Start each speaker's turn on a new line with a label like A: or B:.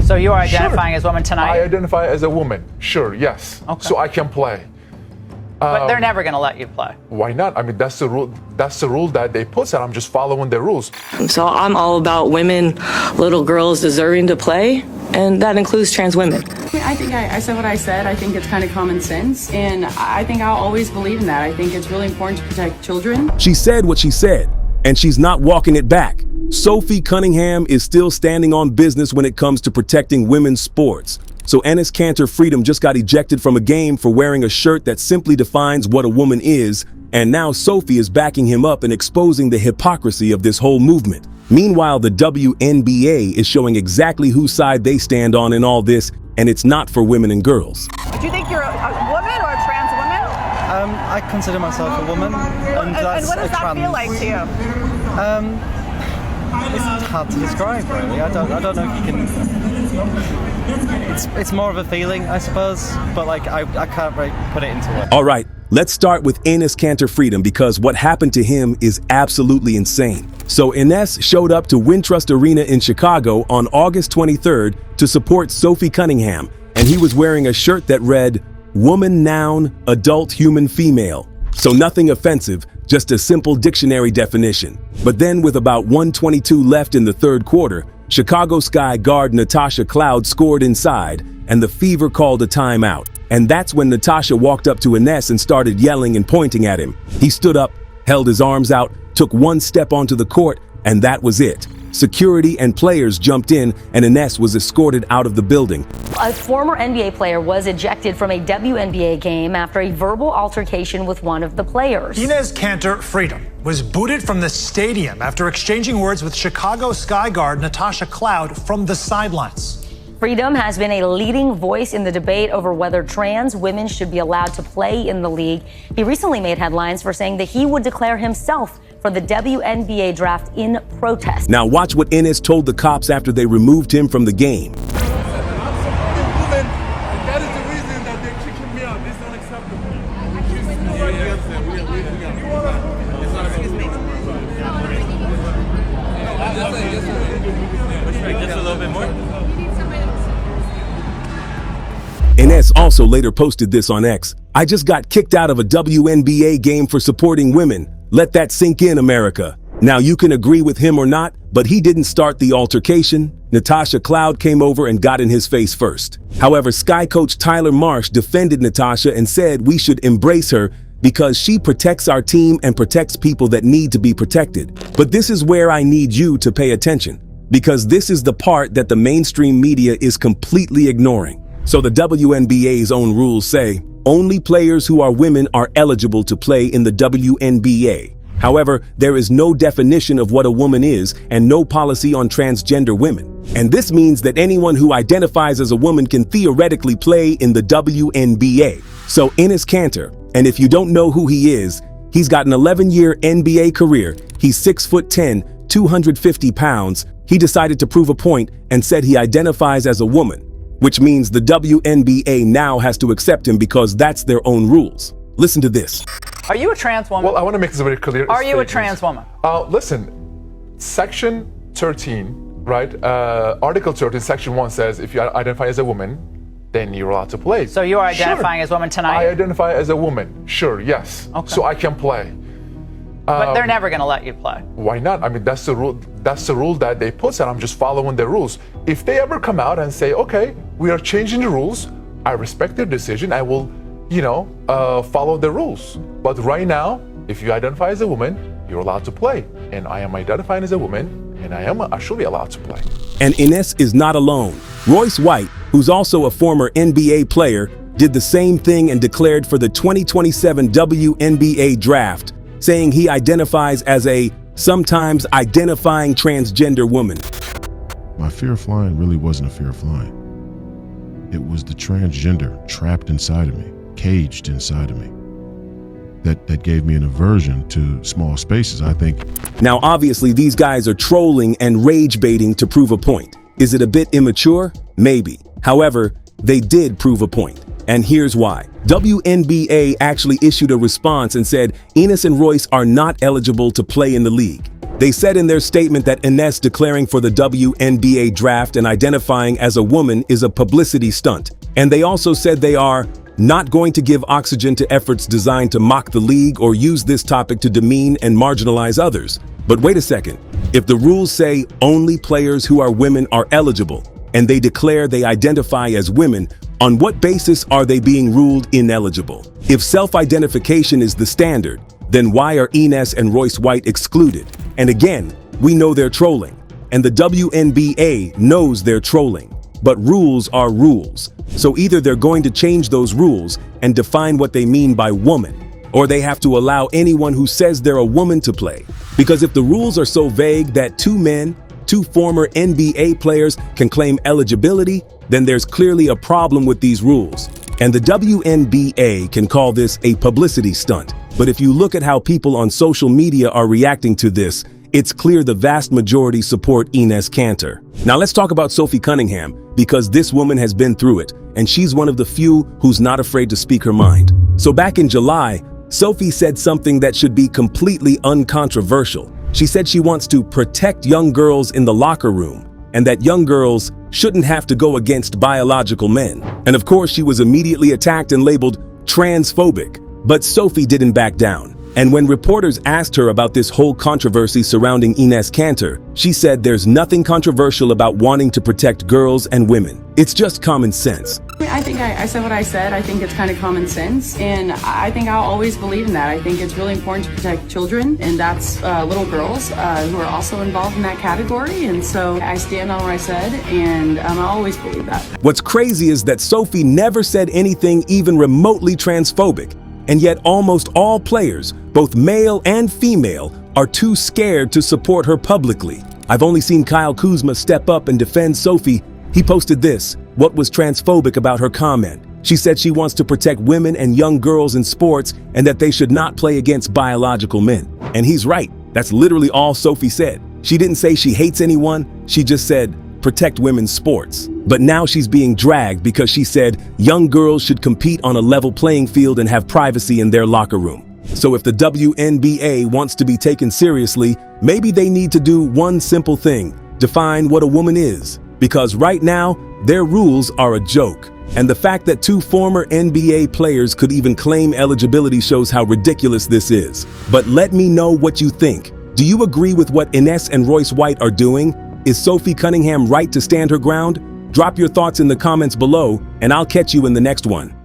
A: So you are identifying as woman tonight?
B: I identify as a woman. Sure, yes.
A: Okay.
B: So I can play.
A: But they're never going to let you play.
B: Why not? I mean, that's the rule. That's the rule that they put, and I'm just following the rules.
C: So I'm all about women, little girls deserving to play, and that includes trans women.
D: I think I said what I said. I think it's kind of common sense, and I think I'll always believe in that. I think it's really important to protect children.
E: She said what she said, and she's not walking it back. Sophie Cunningham is still standing on business when it comes to protecting women's sports. So Enes Kanter Freedom just got ejected from a game for wearing a shirt that simply defines what a woman is, and now Sophie is backing him up and exposing the hypocrisy of this whole movement. Meanwhile, the WNBA is showing exactly whose side they stand on in all this, and it's not for women and girls.
F: Do you think you're a woman or a trans woman?
G: I consider myself a woman, and
F: what does that feel like to you?
G: It's hard to describe, really. I don't know if you can. It's more of a feeling, I suppose, but like I can't really put it into words.
E: All right, let's start with Enes Kanter Freedom, because what happened to him is absolutely insane. So Enes showed up to Wintrust Arena in Chicago on August 23rd to support Sophie Cunningham, and he was wearing a shirt that read, "Woman, noun, adult, human, female." So nothing offensive, just a simple dictionary definition. But then with about 1:22 left in the third quarter, Chicago Sky guard Natasha Cloud scored inside, and the Fever called a timeout. And that's when Natasha walked up to Enes and started yelling and pointing at him. He stood up, held his arms out, took one step onto the court, and that was it. Security and players jumped in, and Enes was escorted out of the building.
H: A former NBA player was ejected from a WNBA game after a verbal altercation with one of the players.
I: Enes Kanter Freedom was booted from the stadium after exchanging words with Chicago Sky guard Natasha Cloud from the sidelines.
H: Freedom has been a leading voice in the debate over whether trans women should be allowed to play in the league. He recently made headlines for saying that he would declare himself for the WNBA draft in protest.
E: Now watch what Enes told the cops after they removed him from the game.
J: That is the reason that they're kicking me out. This is unacceptable.
K: Just a little bit more.
E: Enes also later posted this on X. "I just got kicked out of a WNBA game for supporting women. Let that sink in, America." Now you can agree with him or not, but he didn't start the altercation. Natasha Cloud came over and got in his face first. However, Sky coach Tyler Marsh defended Natasha and said we should embrace her because she protects our team and protects people that need to be protected. But this is where I need you to pay attention, because this is the part that the mainstream media is completely ignoring. So the WNBA's own rules say only players who are women are eligible to play in the WNBA. However, there is no definition of what a woman is and no policy on transgender women. And this means that anyone who identifies as a woman can theoretically play in the WNBA. So Enes Kanter, and if you don't know who he is, he's got an 11-year NBA career. He's 6'10", 250 pounds. He decided to prove a point and said he identifies as a woman, which means the WNBA now has to accept him because that's their own rules. Listen to this.
A: Are you a trans woman?
B: Well, I want to make this very clear.
A: Are you a trans woman?
B: Listen, Section 13, right? Article 13, Section 1 says if you identify as a woman, then you're allowed to play.
A: So you are identifying as woman tonight?
B: I identify as a woman. Sure, yes.
A: Okay.
B: So I can play.
A: But they're never going to let you play.
B: Why not? I mean, that's the rule. That's the rule that they put, and I'm just following the rules. If they ever come out and say, "Okay, we are changing the rules," I respect their decision. I will, follow the rules. But right now, if you identify as a woman, you're allowed to play, and I am identifying as a woman, and I am actually allowed to play.
E: And Enes is not alone. Royce White, who's also a former NBA player, did the same thing and declared for the 2027 WNBA draft, saying he identifies as a sometimes identifying transgender woman.
L: My fear of flying really wasn't a fear of flying. It was the transgender trapped inside of me, caged inside of me, that gave me an aversion to small spaces, I think.
E: Now, obviously, these guys are trolling and rage baiting to prove a point. Is it a bit immature? Maybe. However, they did prove a point. And here's why. WNBA actually issued a response and said Enes and Royce are not eligible to play in the league. They said in their statement that Enes declaring for the WNBA draft and identifying as a woman is a publicity stunt. And they also said they are not going to give oxygen to efforts designed to mock the league or use this topic to demean and marginalize others. But wait a second. If the rules say only players who are women are eligible, and they declare they identify as women, on what basis are they being ruled ineligible? If self-identification is the standard, then why are Enes and Royce White excluded? And again, we know they're trolling, and the WNBA knows they're trolling. But rules are rules. So either they're going to change those rules and define what they mean by woman, or they have to allow anyone who says they're a woman to play. Because if the rules are so vague that two former NBA players can claim eligibility, then there's clearly a problem with these rules. And the WNBA can call this a publicity stunt. But if you look at how people on social media are reacting to this, it's clear the vast majority support Enes Kanter. Now let's talk about Sophie Cunningham, because this woman has been through it, and she's one of the few who's not afraid to speak her mind. So back in July, Sophie said something that should be completely uncontroversial. She said she wants to protect young girls in the locker room, and that young girls shouldn't have to go against biological men. And of course, she was immediately attacked and labeled transphobic. But Sophie didn't back down. And when reporters asked her about this whole controversy surrounding Enes Kanter, she said there's nothing controversial about wanting to protect girls and women. It's just common sense.
D: I think I said what I said. I think it's kind of common sense, and I think I'll always believe in that. I think it's really important to protect children, and that's little girls who are also involved in that category. And so I stand on what I said, and I always believe that.
E: What's crazy is that Sophie never said anything even remotely transphobic, and yet almost all players, both male and female, are too scared to support her publicly. I've only seen Kyle Kuzma step up and defend Sophie. He posted this. What was transphobic about her comment? She said she wants to protect women and young girls in sports and that they should not play against biological men. And he's right. That's literally all Sophie said. She didn't say she hates anyone. She just said, protect women's sports. But now she's being dragged because she said young girls should compete on a level playing field and have privacy in their locker room. So if the WNBA wants to be taken seriously, maybe they need to do one simple thing: define what a woman is. Because right now, their rules are a joke. And the fact that two former NBA players could even claim eligibility shows how ridiculous this is. But let me know what you think. Do you agree with what Enes and Royce White are doing? Is Sophie Cunningham right to stand her ground? Drop your thoughts in the comments below, and I'll catch you in the next one.